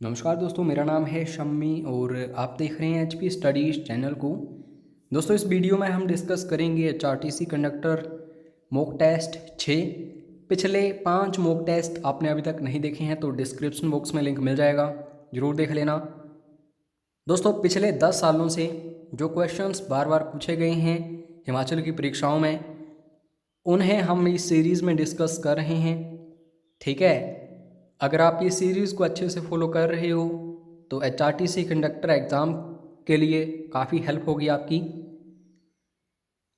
नमस्कार दोस्तों, मेरा नाम है शम्मी और आप देख रहे हैं एचपी स्टडीज़ चैनल को। दोस्तों, इस वीडियो में हम डिस्कस करेंगे एचआरटीसी कंडक्टर मॉक टेस्ट 6। पिछले 5 मॉक टेस्ट आपने अभी तक नहीं देखे हैं तो डिस्क्रिप्शन बॉक्स में लिंक मिल जाएगा, ज़रूर देख लेना। दोस्तों, पिछले 10 सालों से जो क्वेश्चंस बार बार पूछे गए हैं हिमाचल की परीक्षाओं में, उन्हें हम इस सीरीज़ में डिस्कस कर रहे हैं। ठीक है, अगर आप ये सीरीज़ को अच्छे से फॉलो कर रहे हो तो एचआरटीसी कंडक्टर एग्ज़ाम के लिए काफ़ी हेल्प होगी आपकी।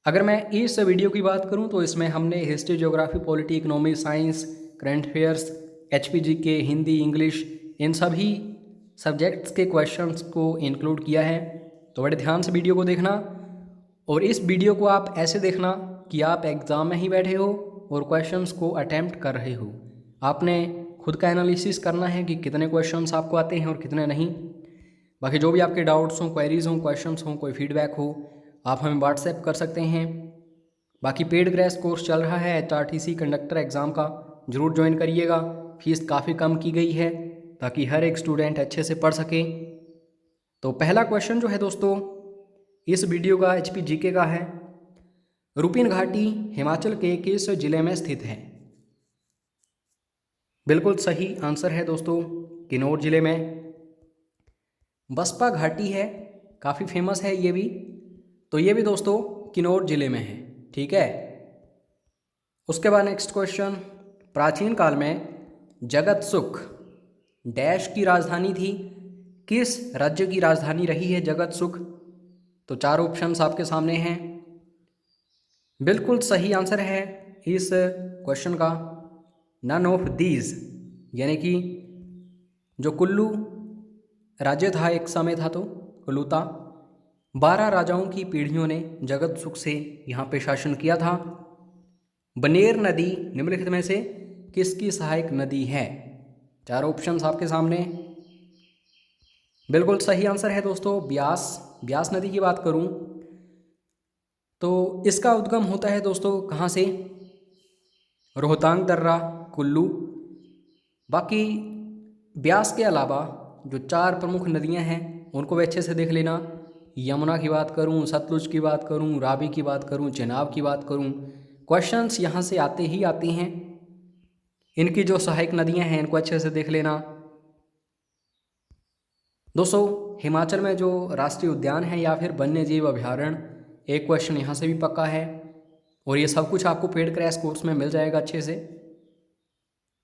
अगर मैं इस वीडियो की बात करूं तो इसमें हमने history, geography, polity, economy, science, current affairs, HPG के हिंदी, इंग्लिश, इन सभी सब्जेक्ट्स के क्वेश्चंस को इंक्लूड किया है। तो बड़े ध्यान से वीडियो को देखना और इस वीडियो को आप ऐसे देखना कि आप एग्ज़ाम में ही बैठे हो और क्वेश्चंस को अटैम्प्ट कर रहे हो। आपने खुद का एनालिसिस करना है कि कितने क्वेश्चंस आपको आते हैं और कितने नहीं। बाकी जो भी आपके डाउट्स हों, क्वेरीज़ हों, क्वेश्चंस हों, कोई फीडबैक हो, आप हमें व्हाट्सएप कर सकते हैं। बाकी पेड क्रैश कोर्स चल रहा है एचआरटीसी कंडक्टर एग्ज़ाम का, ज़रूर ज्वाइन करिएगा। फ़ीस काफ़ी कम की गई है ताकि हर एक स्टूडेंट अच्छे से पढ़ सके। तो पहला क्वेश्चन जो है दोस्तों इस वीडियो का एचपी जीके का है, रुपिन घाटी हिमाचल के किस जिले में स्थित है? बिल्कुल सही आंसर है दोस्तों, किन्नौर जिले में। बसपा घाटी है, काफ़ी फेमस है ये भी, तो ये भी दोस्तों किन्नौर जिले में है। ठीक है, उसके बाद नेक्स्ट क्वेश्चन, प्राचीन काल में जगत सुख डैश की राजधानी थी? किस राज्य की राजधानी रही है जगत सुख? तो 4 ऑप्शंस आपके सामने हैं। बिल्कुल सही आंसर है इस क्वेश्चन का नन ऑफ दीज, यानी कि जो कुल्लू राज्य था एक समय था तो कुल्लू था। 12 राजाओं की पीढ़ियों ने जगत सुख से यहाँ पे शासन किया था। बनेर नदी निम्नलिखित में से किसकी सहायक नदी है? 4 ऑप्शंस आपके सामने। बिल्कुल सही आंसर है दोस्तों ब्यास नदी की बात करूं तो इसका उद्गम होता है दोस्तों कहाँ से? रोहतांग दर्रा, कुल्लू। बाकी ब्यास के अलावा जो 4 प्रमुख नदियां हैं उनको भी अच्छे से देख लेना। यमुना की बात करूं, सतलुज की बात करूं, रावी की बात करूं, चेनाब की बात करूं, क्वेश्चंस यहाँ से आते ही आते हैं। इनकी जो सहायक नदियां हैं इनको अच्छे से देख लेना। दोस्तों, हिमाचल में जो राष्ट्रीय उद्यान है या फिर वन्य जीव अभयारण्य, एक क्वेश्चन यहाँ से भी पक्का है और ये सब कुछ आपको पेड क्रैश कोर्स में मिल जाएगा अच्छे से।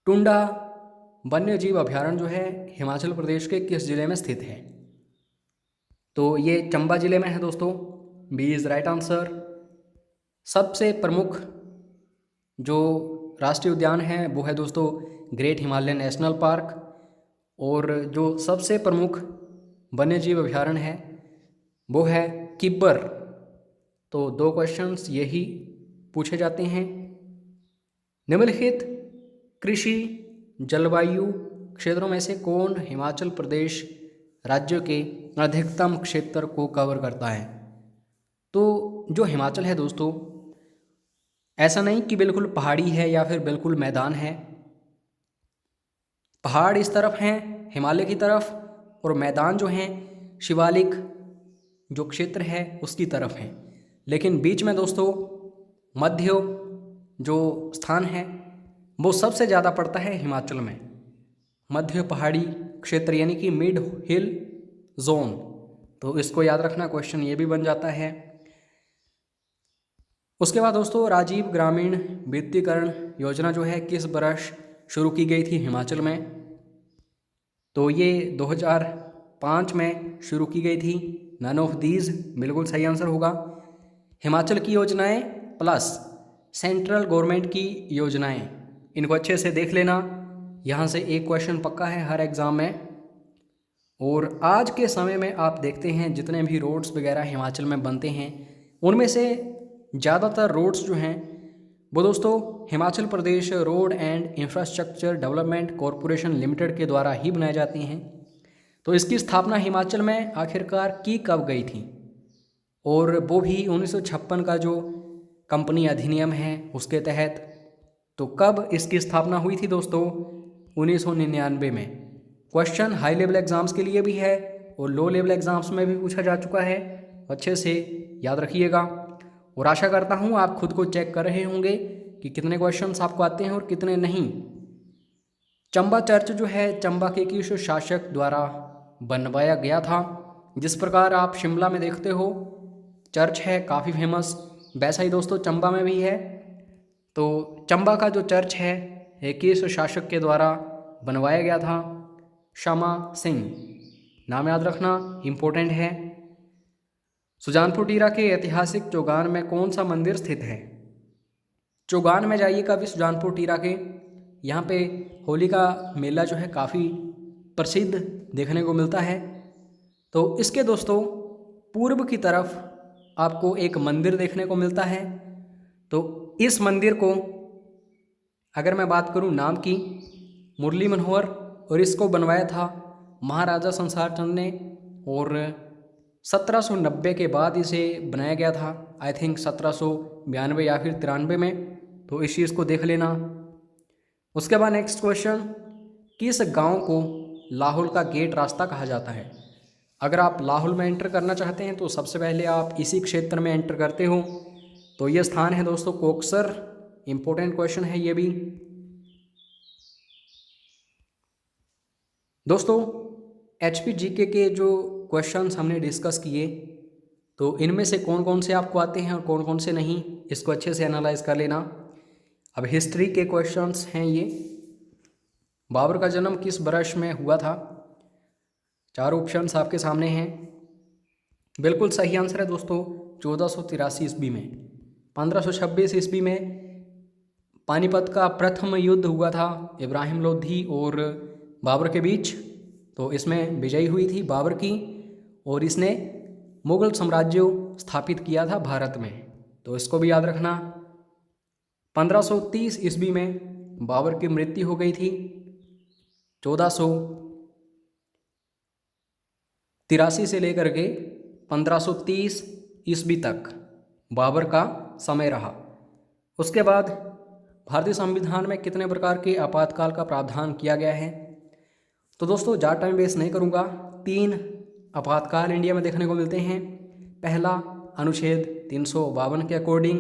टुंडा वन्य जीव अभयारण्य जो है हिमाचल प्रदेश के किस जिले में स्थित है? तो ये चंबा जिले में है दोस्तों, बी इज़ राइट आंसर। सबसे प्रमुख जो राष्ट्रीय उद्यान है वो है दोस्तों ग्रेट हिमालयन नेशनल पार्क, और जो सबसे प्रमुख वन्यजीव अभयारण्य है वो है किब्बर। तो 2 क्वेश्चंस यही पूछे जाते हैं। निम्नलिखित कृषि जलवायु क्षेत्रों में से कौन हिमाचल प्रदेश राज्य के अधिकतम क्षेत्र को कवर करता है? तो जो हिमाचल है दोस्तों, ऐसा नहीं कि बिल्कुल पहाड़ी है या फिर बिल्कुल मैदान है। पहाड़ इस तरफ हैं हिमालय की तरफ, और मैदान जो हैं शिवालिक जो क्षेत्र है उसकी तरफ हैं। लेकिन बीच में दोस्तों मध्य जो स्थान है वो सबसे ज़्यादा पड़ता है हिमाचल में, मध्य पहाड़ी क्षेत्र, यानी कि मिड हिल जोन। तो इसको याद रखना, क्वेश्चन ये भी बन जाता है। उसके बाद दोस्तों राजीव ग्रामीण विद्युतीकरण योजना जो है किस वर्ष शुरू की गई थी हिमाचल में? तो ये 2005 में शुरू की गई थी। नन ऑफ दीज बिल्कुल सही आंसर होगा। हिमाचल की योजनाएं प्लस सेंट्रल गवर्नमेंट की योजनाएं, इनको अच्छे से देख लेना, यहाँ से एक क्वेश्चन पक्का है हर एग्ज़ाम में। और आज के समय में आप देखते हैं जितने भी रोड्स वगैरह हिमाचल में बनते हैं उनमें से ज़्यादातर रोड्स जो हैं वो दोस्तों Himachal Pradesh road and infrastructure development corporation limited के द्वारा ही बनाए जाते हैं। तो इसकी स्थापना हिमाचल में आखिरकार की कब गई थी? और वो भी 1956 का जो कंपनी अधिनियम है उसके तहत। तो कब इसकी स्थापना हुई थी दोस्तों? 1999 में। क्वेश्चन हाई लेवल एग्ज़ाम्स के लिए भी है और लो लेवल एग्ज़ाम्स में भी पूछा जा चुका है, अच्छे से याद रखिएगा। और आशा करता हूँ आप खुद को चेक कर रहे होंगे कि कितने क्वेश्चंस आपको आते हैं और कितने नहीं। चंबा चर्च जो है चंबा के किस शासक द्वारा बनवाया गया था? जिस प्रकार आप शिमला में देखते हो चर्च है काफ़ी फेमस, वैसा ही दोस्तों चंबा में भी है। तो चंबा का जो चर्च है किस शासक के द्वारा बनवाया गया था? श्यामा सिंह। नाम याद रखना इम्पोर्टेंट है। सुजानपुर टीरा के ऐतिहासिक चौगान में कौन सा मंदिर स्थित है? चौगान में जाइए कभी सुजानपुर टीरा के, यहाँ पे होली का मेला जो है काफ़ी प्रसिद्ध देखने को मिलता है। तो इसके दोस्तों पूर्व की तरफ आपको एक मंदिर देखने को मिलता है। तो इस मंदिर को अगर मैं बात करूं नाम की, मुरली मनोहर, और इसको बनवाया था महाराजा संसार चंद ने, और 1790 के बाद इसे बनाया गया था, आई थिंक 1792 या फिर 93 में। तो इस चीज़ को देख लेना। उसके बाद नेक्स्ट क्वेश्चन, किस गांव को लाहौल का गेट रास्ता कहा जाता है? अगर आप लाहौल में एंटर करना चाहते हैं तो सबसे पहले आप इसी क्षेत्र में एंटर करते हो। तो ये स्थान है दोस्तों कोकसर। इम्पोर्टेंट क्वेश्चन है ये भी। दोस्तों एचपी जीके के जो क्वेश्चंस हमने डिस्कस किए, तो इनमें से कौन कौन से आपको आते हैं और कौन कौन से नहीं, इसको अच्छे से एनालाइज कर लेना। अब हिस्ट्री के क्वेश्चंस हैं ये। बाबर का जन्म किस वर्ष में हुआ था? 4 ऑप्शंस आपके सामने हैं। बिल्कुल सही आंसर है दोस्तों 1483 ईस्वी में। 1526 ईस्वी में पानीपत का प्रथम युद्ध हुआ था इब्राहिम लोधी और बाबर के बीच। तो इसमें विजयी हुई थी बाबर की, और इसने मुगल साम्राज्य स्थापित किया था भारत में। तो इसको भी याद रखना। 1530 ईस्वी में बाबर की मृत्यु हो गई थी। 1483 से लेकर के 1530 ईस्वी तक बाबर का समय रहा। उसके बाद भारतीय संविधान में कितने प्रकार के आपातकाल का प्रावधान किया गया है? तो दोस्तों ज़्यादा टाइम वेस्ट नहीं करूँगा। 3 आपातकाल इंडिया में देखने को मिलते हैं। पहला अनुच्छेद 352 के अकॉर्डिंग,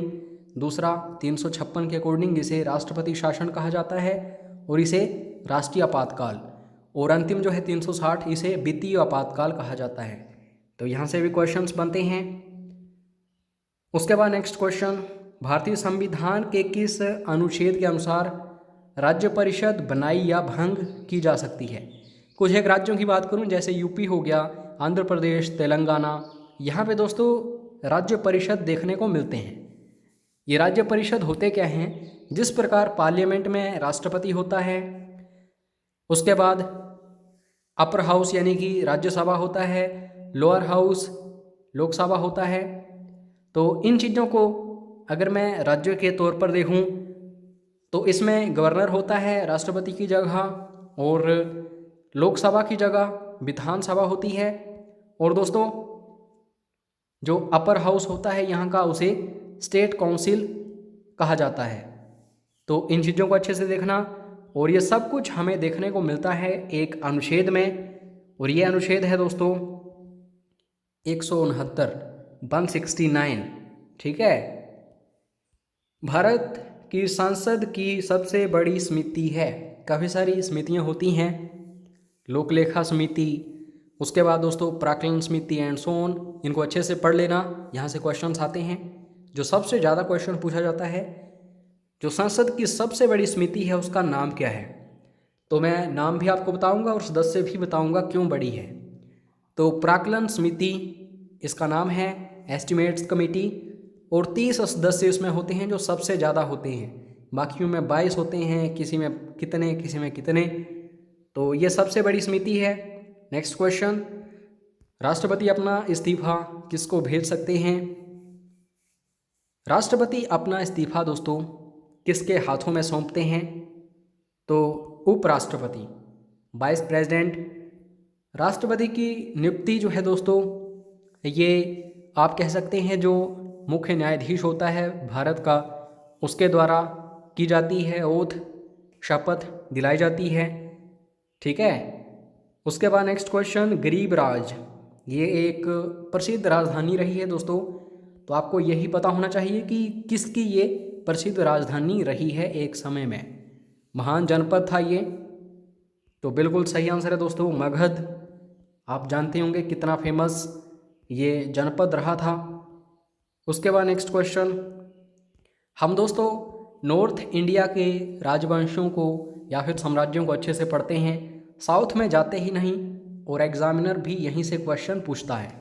दूसरा 356 के अकॉर्डिंग, इसे राष्ट्रपति शासन कहा जाता है और इसे राष्ट्रीय आपातकाल, और अंतिम जो है 360, इसे वित्तीय आपातकाल कहा जाता है। तो यहाँ से भी क्वेश्चंस बनते हैं। उसके बाद नेक्स्ट क्वेश्चन, भारतीय संविधान के किस अनुच्छेद के अनुसार राज्य परिषद बनाई या भंग की जा सकती है? कुछ एक राज्यों की बात करूं, जैसे यूपी हो गया, आंध्र प्रदेश, तेलंगाना, यहाँ पे दोस्तों राज्य परिषद देखने को मिलते हैं। ये राज्य परिषद होते क्या हैं? जिस प्रकार पार्लियामेंट में राष्ट्रपति होता है, उसके बाद अपर हाउस यानी कि राज्यसभा होता है, लोअर हाउस लोकसभा होता है। तो इन चीज़ों को अगर मैं राज्य के तौर पर देखूं तो इसमें गवर्नर होता है राष्ट्रपति की जगह, और लोकसभा की जगह विधानसभा होती है, और दोस्तों जो अपर हाउस होता है यहाँ का, उसे स्टेट काउंसिल कहा जाता है। तो इन चीज़ों को अच्छे से देखना, और ये सब कुछ हमें देखने को मिलता है एक अनुच्छेद में, और ये अनुच्छेद है दोस्तों 169, 169, ठीक है। भारत की संसद की सबसे बड़ी समिति है, काफ़ी सारी समितियाँ होती हैं, लोकलेखा समिति, उसके बाद दोस्तों प्राक्कलन समिति एंड सो ऑन। इनको अच्छे से पढ़ लेना, यहाँ से क्वेश्चंस आते हैं। जो सबसे ज़्यादा क्वेश्चन पूछा जाता है, जो संसद की सबसे बड़ी समिति है उसका नाम क्या है? तो मैं नाम भी आपको बताऊंगा और सदस्य भी बताऊंगा क्यों बड़ी है। तो प्राक्कलन समिति इसका नाम है, एस्टिमेट्स कमेटी, और 30 सदस्य इसमें होते हैं जो सबसे ज़्यादा होते हैं। बाकियों में 22 होते हैं, किसी में कितने किसी में कितने। तो ये सबसे बड़ी समिति है। नेक्स्ट क्वेश्चन, राष्ट्रपति अपना इस्तीफा किसको भेज सकते हैं? राष्ट्रपति अपना इस्तीफा दोस्तों किसके हाथों में सौंपते हैं? तो उपराष्ट्रपति, वाइस प्रेसिडेंट। राष्ट्रपति की नियुक्ति जो है दोस्तों, ये आप कह सकते हैं जो मुख्य न्यायाधीश होता है भारत का, उसके द्वारा की जाती है, ओथ शपथ दिलाई जाती है, ठीक है। उसके बाद नेक्स्ट क्वेश्चन, गरीबराज ये एक प्रसिद्ध राजधानी रही है दोस्तों, तो आपको यही पता होना चाहिए कि किसकी ये प्रसिद्ध राजधानी रही है एक समय में। महान जनपद था ये, तो बिल्कुल सही आंसर है दोस्तों मगध। आप जानते होंगे कितना फेमस ये जनपद रहा था। उसके बाद नेक्स्ट क्वेश्चन, हम दोस्तों नॉर्थ इंडिया के राजवंशों को या फिर साम्राज्यों को अच्छे से पढ़ते हैं, साउथ में जाते ही नहीं, और एग्जामिनर भी यहीं से क्वेश्चन पूछता है।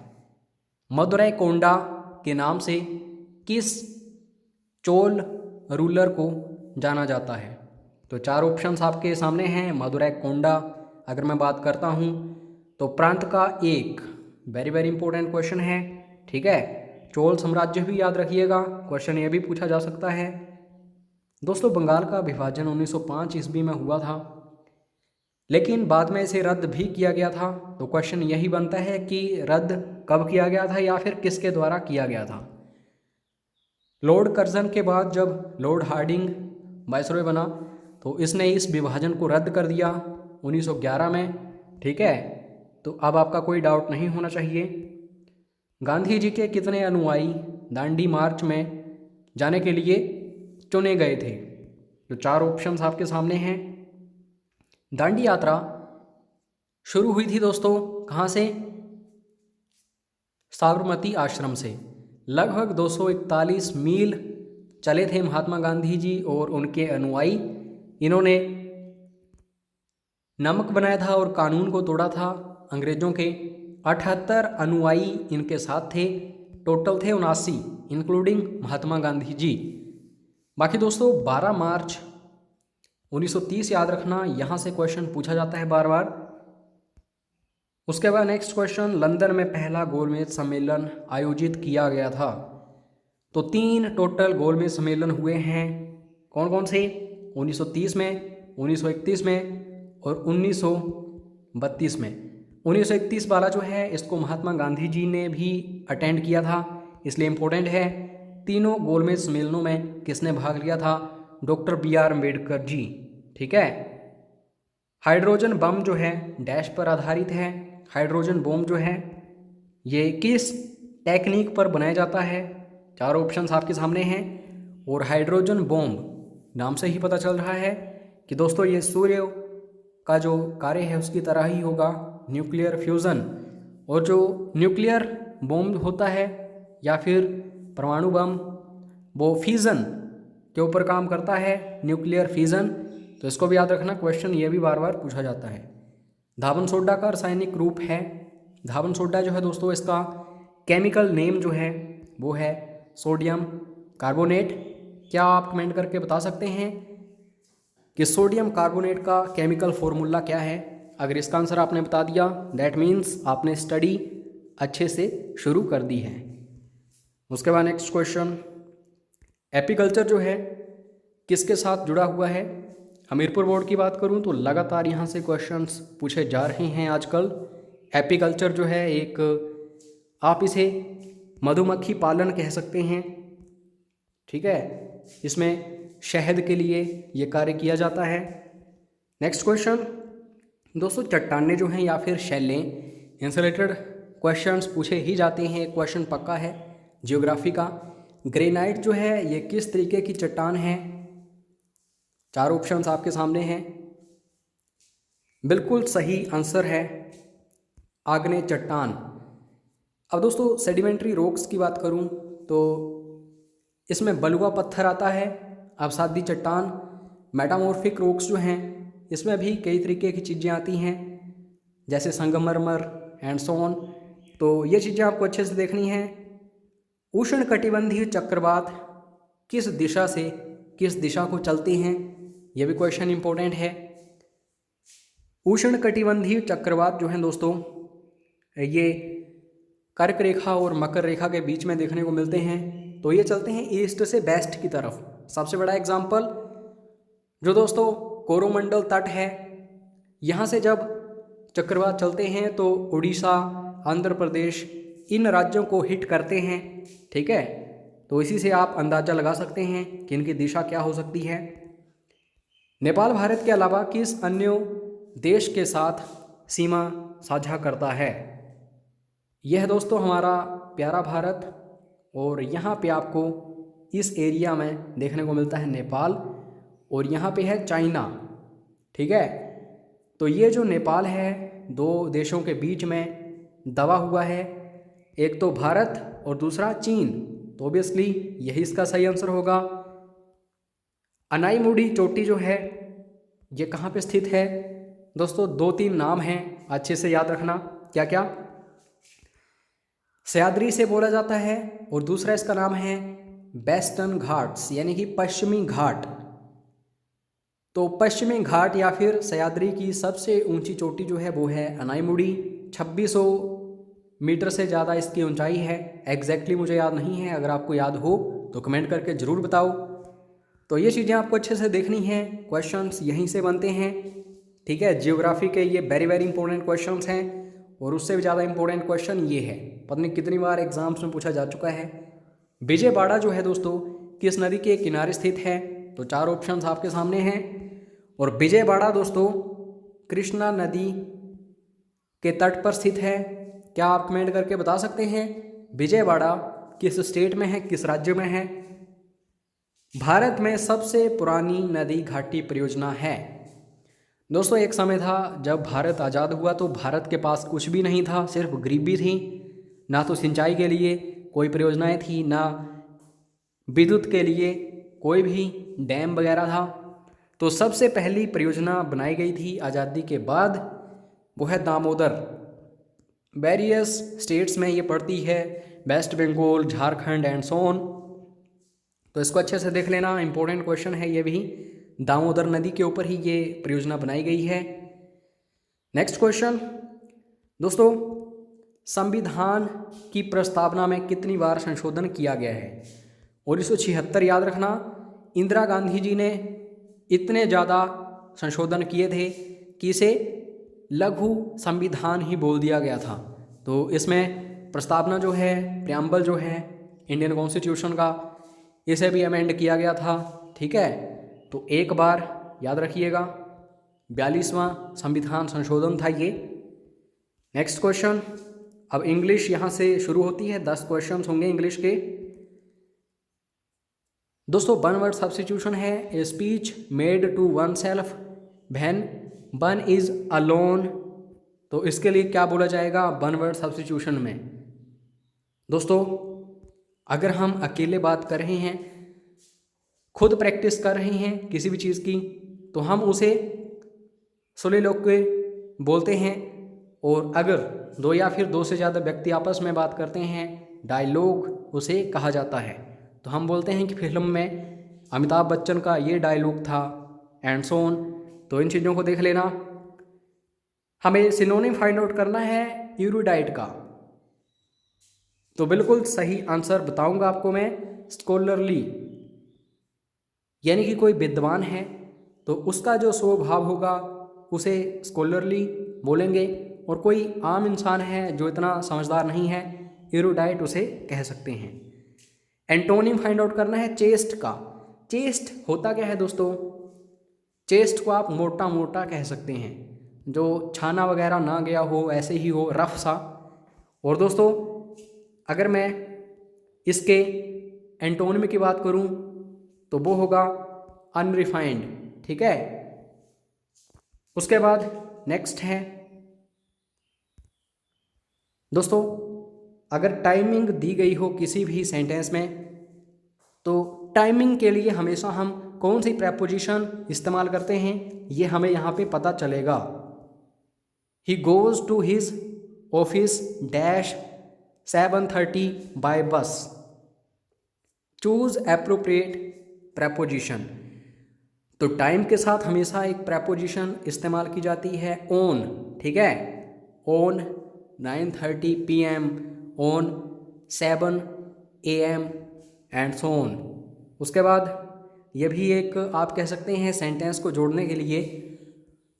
मदुरै कोंडा के नाम से किस चोल रूलर को जाना जाता है? तो 4 ऑप्शंस आपके सामने हैं। मदुरै कोंडा अगर मैं बात करता हूँ तो प्रांत का एक, वेरी वेरी इंपॉर्टेंट क्वेश्चन है, ठीक है। चोल साम्राज्य भी याद रखिएगा, क्वेश्चन ये भी पूछा जा सकता है। दोस्तों बंगाल का विभाजन 1905 ईस्वी में हुआ था, लेकिन बाद में इसे रद्द भी किया गया था। तो क्वेश्चन यही बनता है कि रद्द कब किया गया था या फिर किसके द्वारा किया गया था? लॉर्ड कर्जन के बाद जब लॉर्ड हार्डिंग वायसरॉय बना तो इसने इस विभाजन को रद्द कर दिया 1911 में, ठीक है। तो अब आपका कोई डाउट नहीं होना चाहिए। गांधी जी के कितने अनुयायी दांडी मार्च में जाने के लिए चुने गए थे? तो 4 ऑप्शंस आपके सामने हैं। दांडी यात्रा शुरू हुई थी दोस्तों कहाँ से? साबरमती आश्रम से। लगभग 241 मील चले थे महात्मा गांधी जी और उनके अनुयायी। इन्होंने नमक बनाया था और कानून को तोड़ा था अंग्रेजों के। 78 अनुयायी इनके साथ थे, टोटल थे 79 इंक्लूडिंग महात्मा गांधी जी। बाकी दोस्तों 12 मार्च 1930 याद रखना, यहाँ से क्वेश्चन पूछा जाता है बार बार। उसके बाद नेक्स्ट क्वेश्चन, लंदन में पहला गोलमेज सम्मेलन आयोजित किया गया था। तो 3 टोटल गोलमेज सम्मेलन हुए हैं, कौन कौन से? 1930 में, 1931 में और 1932 में। 1931 वाला जो है इसको महात्मा गांधी जी ने भी अटेंड किया था, इसलिए इम्पोर्टेंट है। तीनों गोलमेज सम्मेलनों में किसने भाग लिया था? डॉक्टर BR अम्बेडकर जी, ठीक है। हाइड्रोजन बम जो है डैश पर आधारित है। हाइड्रोजन बम जो है ये किस टेक्निक पर बनाया जाता है? 4 ऑप्शंस आपके सामने हैं। और हाइड्रोजन बम नाम से ही पता चल रहा है कि दोस्तों ये सूर्य का जो कार्य है उसकी तरह ही होगा, न्यूक्लियर फ्यूज़न। और जो न्यूक्लियर बम होता है या फिर परमाणु बम, वो फ्यूज़न के ऊपर काम करता है, न्यूक्लियर फ्यूज़न। तो इसको भी याद रखना, क्वेश्चन ये भी बार बार पूछा जाता है। धावन सोडा का रासायनिक रूप है, धावन सोडा जो है दोस्तों इसका केमिकल नेम जो है वो है सोडियम कार्बोनेट। क्या आप कमेंट करके बता सकते हैं कि सोडियम कार्बोनेट का केमिकल फॉर्मूला क्या है? अगर इसका आंसर आपने बता दिया दैट मीन्स आपने स्टडी अच्छे से शुरू कर दी है। उसके बाद नेक्स्ट क्वेश्चन, एपीकल्चर जो है किसके साथ जुड़ा हुआ है? हमीरपुर बोर्ड की बात करूं तो लगातार यहाँ से क्वेश्चंस पूछे जा रहे हैं आजकल। एपीकल्चर जो है एक, आप इसे मधुमक्खी पालन कह सकते हैं, ठीक है। इसमें शहद के लिए ये कार्य किया जाता है। नेक्स्ट क्वेश्चन दोस्तों, चट्टानें जो हैं या फिर शैलें, इनसे रिलेटेड क्वेश्चंस पूछे ही जाते हैं, क्वेश्चन पक्का है जियोग्राफी का। ग्रेनाइट जो है ये किस तरीके की चट्टान है? 4 ऑप्शंस आपके सामने हैं। बिल्कुल सही आंसर है आग्नेय चट्टान। अब दोस्तों सेडिमेंट्री रॉक्स की बात करूं तो इसमें बलुआ पत्थर आता है, अवसादी चट्टान, मेटामॉर्फिक रॉक्स जो हैं इसमें भी कई तरीके की चीज़ें आती हैं जैसे संगमरमर एंड सो ऑन। तो ये चीज़ें आपको अच्छे से देखनी हैं। उष्णकटिबंधीय चक्रवात किस दिशा से किस दिशा को चलते हैं? यह भी क्वेश्चन इंपॉर्टेंट है। उष्णकटिबंधीय चक्रवात जो हैं दोस्तों ये कर्क रेखा और मकर रेखा के बीच में देखने को मिलते हैं। तो ये चलते हैं ईस्ट से वेस्ट की तरफ। सबसे बड़ा एग्जाम्पल जो दोस्तों कोरोमंडल तट है, यहाँ से जब चक्रवात चलते हैं तो उड़ीसा, आंध्र प्रदेश इन राज्यों को हिट करते हैं, ठीक है। तो इसी से आप अंदाज़ा लगा सकते हैं कि इनकी दिशा क्या हो सकती है। नेपाल भारत के अलावा किस अन्य देश के साथ सीमा साझा करता है। यह है दोस्तों हमारा प्यारा भारत, और यहाँ पे आपको इस एरिया में देखने को मिलता है नेपाल, और यहाँ पे है चाइना। ठीक है, तो ये जो नेपाल है दो देशों के बीच में दबा हुआ है, एक तो भारत और दूसरा चीन, तो ऑब्वियसली यही इसका सही आंसर होगा। अनाईमुडी चोटी जो है ये कहाँ पे स्थित है दोस्तों? 2-3 नाम हैं, अच्छे से याद रखना। क्या क्या? सह्याद्री से बोला जाता है, और दूसरा इसका नाम है वेस्टर्न घाट्स, यानी कि पश्चिमी घाट। तो पश्चिमी घाट या फिर सह्याद्री की सबसे ऊंची चोटी जो है वो है अनाईमुडी। 2600 मीटर से ज़्यादा इसकी ऊंचाई है। एग्जैक्टली मुझे याद नहीं है, अगर आपको याद हो तो कमेंट करके ज़रूर बताओ। तो ये चीज़ें आपको अच्छे से देखनी हैं, क्वेश्चंस यहीं से बनते हैं। ठीक है, जियोग्राफी के ये वेरी वेरी इंपॉर्टेंट क्वेश्चंस हैं, और उससे भी ज़्यादा इंपॉर्टेंट क्वेश्चन ये है, पता नहीं कितनी बार एग्जाम्स में पूछा जा चुका है। विजयवाड़ा जो है दोस्तों किस नदी के किनारे स्थित है? तो 4 ऑप्शंस आपके सामने हैं, और विजयवाड़ा दोस्तों कृष्णा नदी के तट पर स्थित है। क्या आप कमेंट करके बता सकते हैं विजयवाड़ा किस स्टेट में है, किस राज्य में है? भारत में सबसे पुरानी नदी घाटी परियोजना है। दोस्तों एक समय था जब भारत आज़ाद हुआ तो भारत के पास कुछ भी नहीं था, सिर्फ गरीबी थी। ना तो सिंचाई के लिए कोई परियोजनाएं थी, ना विद्युत के लिए कोई भी डैम वगैरह था। तो सबसे पहली परियोजना बनाई गई थी आज़ादी के बाद, वो है दामोदर। वेरियस स्टेट्स में ये पड़ती है, West Bengal, Jharkhand and so on. तो इसको अच्छे से देख लेना, इंपॉर्टेंट क्वेश्चन है ये भी। दामोदर नदी के ऊपर ही ये परियोजना बनाई गई है। नेक्स्ट क्वेश्चन दोस्तों, संविधान की प्रस्तावना में कितनी बार संशोधन किया गया है? 1976 याद रखना। इंदिरा गांधी जी ने इतने ज़्यादा संशोधन किए थे कि इसे लघु संविधान ही बोल दिया गया था। तो इसमें प्रस्तावना जो है, प्रियम्बल जो है इंडियन कॉन्स्टिट्यूशन का, इसे भी अमेंड किया गया था। ठीक है, तो एक बार याद रखिएगा, 42वां संविधान संशोधन था ये। नेक्स्ट क्वेश्चन, अब इंग्लिश यहाँ से शुरू होती है, 10 क्वेश्चन होंगे इंग्लिश के। दोस्तों वन वर्ड सब्स्टिट्यूशन है, a speech made to one self when one is alone. तो इसके लिए क्या बोला जाएगा वन वर्ड सब्स्टिट्यूशन में? दोस्तों अगर हम अकेले बात कर रहे हैं, खुद प्रैक्टिस कर रहे हैं किसी भी चीज़ की, तो हम उसे सोलिलोक्वी बोलते हैं। और अगर 2 या फिर 2 से ज़्यादा व्यक्ति आपस में बात करते हैं, डायलॉग उसे कहा जाता है। तो हम बोलते हैं कि फिल्म में अमिताभ बच्चन का ये डायलॉग था एंड सो ऑन। तो इन चीज़ों को देख लेना। हमें सिनोनिम फाइंड आउट करना है यूरुडाइट का। तो बिल्कुल सही आंसर बताऊंगा आपको मैं, स्कॉलरली, यानी कि कोई विद्वान है तो उसका जो स्वभाव होगा उसे स्कॉलरली बोलेंगे, और कोई आम इंसान है जो इतना समझदार नहीं है, एरुडाइट उसे कह सकते हैं। एंटोनिम फाइंड आउट करना है चेस्ट का। चेस्ट होता क्या है दोस्तों? चेस्ट को आप मोटा मोटा कह सकते हैं, जो छाना वगैरह ना गया हो, ऐसे ही हो, रफ सा। और दोस्तों अगर मैं इसके एंटोनिम की बात करूं तो वो होगा अनरिफाइंड। ठीक है, उसके बाद नेक्स्ट है दोस्तों, अगर टाइमिंग दी गई हो किसी भी सेंटेंस में, तो टाइमिंग के लिए हमेशा हम कौन सी प्रेपोजिशन इस्तेमाल करते हैं ये हमें यहाँ पे पता चलेगा। He goes to his office dash 7:30 by bus. Choose appropriate preposition. तो टाइम के साथ हमेशा एक प्रेपोजिशन इस्तेमाल की जाती है, ऑन। ठीक है, on 9:30 PM, on 7 AM and so on. उसके बाद ये भी एक आप कह सकते हैं सेंटेंस को जोड़ने के लिए,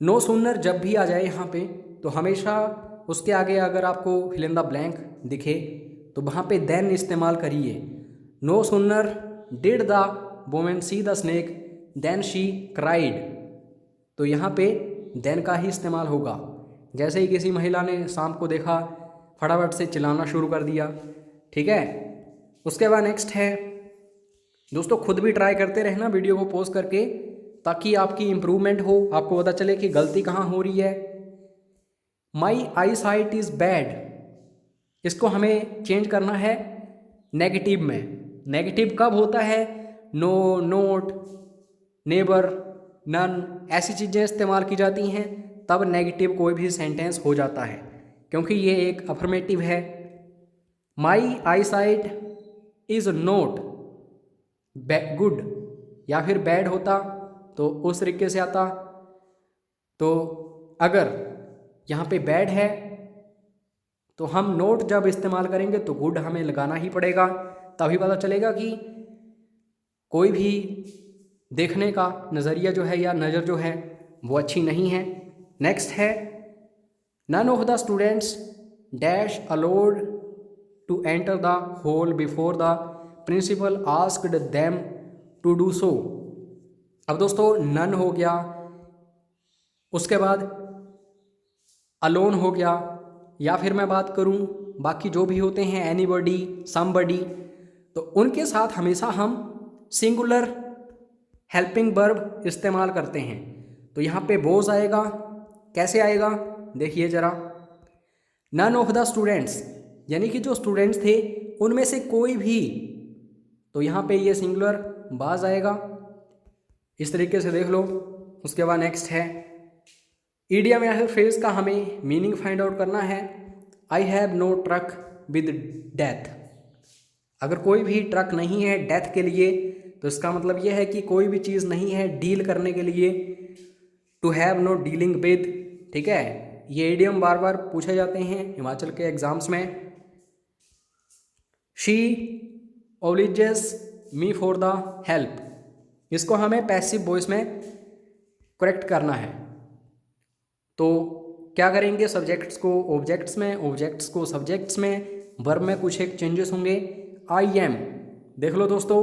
नो सूनर जब भी आ जाए यहाँ पे, तो हमेशा उसके आगे अगर आपको फिल इन द ब्लैंक दिखे तो वहाँ पे देन इस्तेमाल करिए। No sooner did the women see the snake then she cried. तो यहाँ पे देन का ही इस्तेमाल होगा। जैसे ही किसी महिला ने सांप को देखा फटाफट से चिल्लाना शुरू कर दिया। ठीक है, उसके बाद नेक्स्ट है दोस्तों, खुद भी ट्राई करते रहना वीडियो को पॉज करके, ताकि आपकी इम्प्रूवमेंट हो, आपको पता चले कि गलती कहाँ हो रही है। माई आई साइट इज़ बैड, इसको हमें चेंज करना है नेगेटिव में। नेगेटिव कब होता है? नो, नोट, नेबर, नन, ऐसी चीज़ें इस्तेमाल की जाती हैं तब नेगेटिव कोई भी सेंटेंस हो जाता है, क्योंकि ये एक अफर्मेटिव है। माई आई साइट इज़ नोट गुड, या फिर बैड होता तो उस तरीके से आता। तो अगर यहाँ पे बैड है तो हम नोट जब इस्तेमाल करेंगे तो गुड हमें लगाना ही पड़ेगा, तभी पता चलेगा कि कोई भी देखने का नज़रिया जो है या नज़र जो है वो अच्छी नहीं है। नेक्स्ट है none of the students dash allowed to enter the hall before the principal asked them to do so. अब दोस्तों नन हो गया, उसके बाद अलोन हो गया, या फिर मैं बात करूं बाकी जो भी होते हैं एनीबॉडी, समबडी, तो उनके साथ हमेशा हम सिंगुलर हेल्पिंग वर्ब इस्तेमाल करते हैं। तो यहाँ पे बोज आएगा, कैसे आएगा देखिए ज़रा। नन ऑफ द स्टूडेंट्स यानी कि जो स्टूडेंट्स थे उनमें से कोई भी, तो यहाँ पे ये सिंगुलर बाज आएगा, इस तरीके से देख लो। उसके बाद नेक्स्ट है ईडियम या फिर फ्रेज का हमें मीनिंग फाइंड आउट करना है। I have no truck with death, अगर कोई भी ट्रक नहीं है डेथ के लिए तो इसका मतलब यह है कि कोई भी चीज़ नहीं है डील करने के लिए। To have no dealing with, ठीक है, ये ईडियम बार बार पूछे जाते हैं हिमाचल के एग्जाम्स में। She obliges me for the help, इसको हमें पैसिव वॉइस में करेक्ट करना है। तो क्या करेंगे, सब्जेक्ट्स को ऑब्जेक्ट्स में, ऑब्जेक्ट्स को सब्जेक्ट्स में, वर्ब में कुछ एक चेंजेस होंगे। आई एम, देख लो दोस्तों,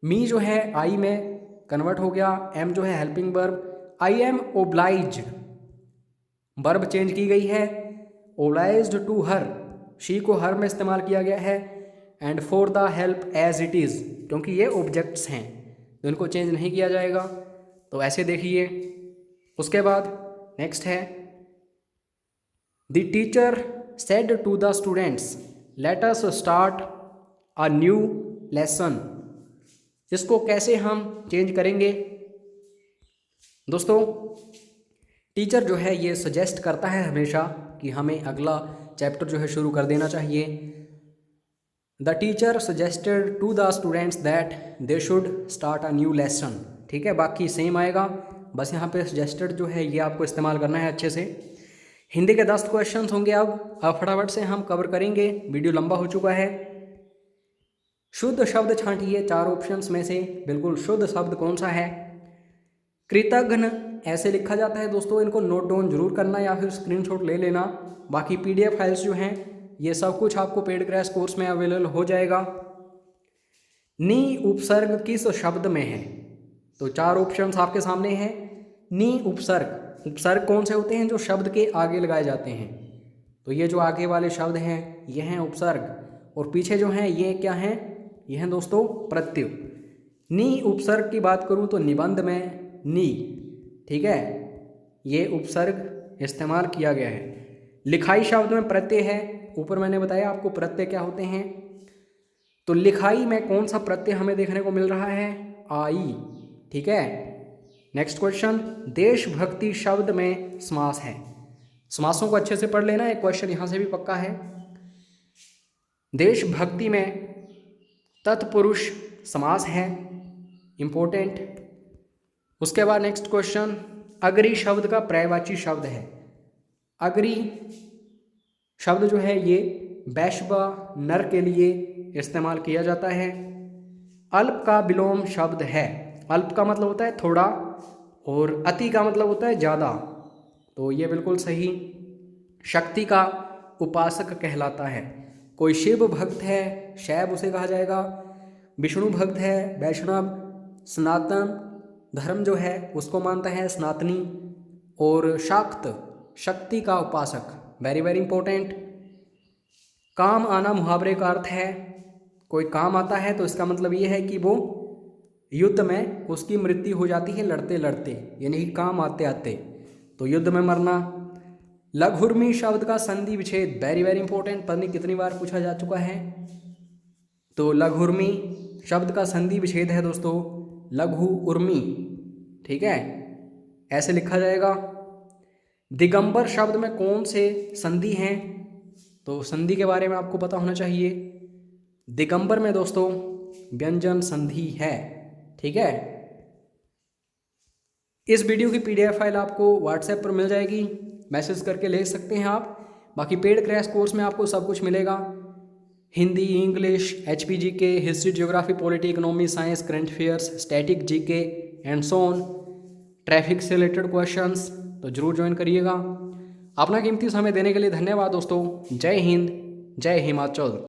मी जो है आई में कन्वर्ट हो गया, एम जो है helping verb. I am oblige, verb change की गई है, ओब्लाइज्ड टू हर, शी को हर में इस्तेमाल किया गया है, and for the help as it is, क्योंकि ये ऑब्जेक्ट्स हैं तो इनको चेंज नहीं किया जाएगा। तो ऐसे देखिए। उसके बाद नेक्स्ट है the teacher said to the students let us start a new lesson, इसको कैसे हम चेंज करेंगे दोस्तों? टीचर जो है ये सजेस्ट करता है हमेशा कि हमें अगला चैप्टर जो है शुरू कर देना चाहिए। The teacher suggested to the students that they should start a new lesson, ठीक है, बाकी सेम आएगा, बस यहाँ पे सजेस्टेड जो है ये आपको इस्तेमाल करना है अच्छे से। हिंदी के 10 क्वेश्चंस होंगे, अब फटाफट से हम कवर करेंगे, वीडियो लंबा हो चुका है। शुद्ध शब्द छांटिए 4 ऑप्शंस में से, बिल्कुल शुद्ध शब्द कौन सा है? कृतघ्न ऐसे लिखा जाता है दोस्तों, इनको नोट डाउन जरूर करना या फिर स्क्रीनशॉट ले लेना। बाकी PDF फाइल्स जो हैं ये सब कुछ आपको पेड क्रैश कोर्स में अवेलेबल हो जाएगा। नी उपसर्ग किस शब्द में है? तो 4 ऑप्शंस आपके सामने हैं। नी उपसर्ग, उपसर्ग कौन से होते हैं? जो शब्द के आगे लगाए जाते हैं। तो ये जो आगे वाले शब्द हैं ये हैं उपसर्ग, और पीछे जो हैं ये क्या हैं? ये हैं दोस्तों प्रत्यय। नी उपसर्ग की बात करूं तो निबंध में नी, ठीक है, ये उपसर्ग इस्तेमाल किया गया है। लिखाई शब्द में प्रत्यय है, ऊपर मैंने बताया आपको प्रत्यय क्या होते हैं। तो लिखाई में कौन सा प्रत्यय हमें देखने को मिल रहा है? आई, ठीक है। नेक्स्ट क्वेश्चन, देशभक्ति शब्द में समास है। समासों को अच्छे से पढ़ लेना, एक क्वेश्चन यहां से भी पक्का है। देशभक्ति में तत्पुरुष समास है, इंपॉर्टेंट। उसके बाद नेक्स्ट क्वेश्चन, अग्री शब्द का पर्यायवाची शब्द है। अग्री शब्द जो है ये वैश्वा नर के लिए इस्तेमाल किया जाता है। अल्प का विलोम शब्द है। अल्प का मतलब होता है थोड़ा और अति का मतलब होता है ज़्यादा, तो ये बिल्कुल सही। शक्ति का उपासक कहलाता है। कोई शिव भक्त है, शैव उसे कहा जाएगा। विष्णु भक्त है, वैष्णव। सनातन धर्म जो है उसको मानता है सनातनी। और शाक्त शक्ति का उपासक, वेरी वेरी इंपॉर्टेंट। काम आना मुहावरे का अर्थ है कोई काम आता है तो इसका मतलब ये है कि वो युद्ध में उसकी मृत्यु हो जाती है लड़ते लड़ते, यानी कि काम आते आते, तो युद्ध में मरना। लघुर्मी शब्द का संधि विच्छेद, वेरी वेरी इंपॉर्टेंट, पता नहीं कितनी बार पूछा जा चुका है। तो लघुर्मी शब्द का संधि विच्छेद है दोस्तों लघु उर्मी, ठीक है, ऐसे लिखा जाएगा। दिगंबर शब्द में कौन से संधि हैं, तो संधि के बारे में आपको पता होना चाहिए। दिगंबर में दोस्तों व्यंजन संधि है, ठीक है। इस वीडियो की पीडीएफ फाइल आपको व्हाट्सएप पर मिल जाएगी, मैसेज करके ले सकते हैं आप। बाकी पेड क्रैश कोर्स में आपको सब कुछ मिलेगा, Hindi, English, HP GK, history, geography, polity, economy, science, current affairs, static GK and so on, traffic से रिलेटेड क्वेश्चंस, तो जरूर ज्वाइन करिएगा। अपना कीमती समय देने के लिए धन्यवाद दोस्तों। जय हिंद, जय हिमाचल।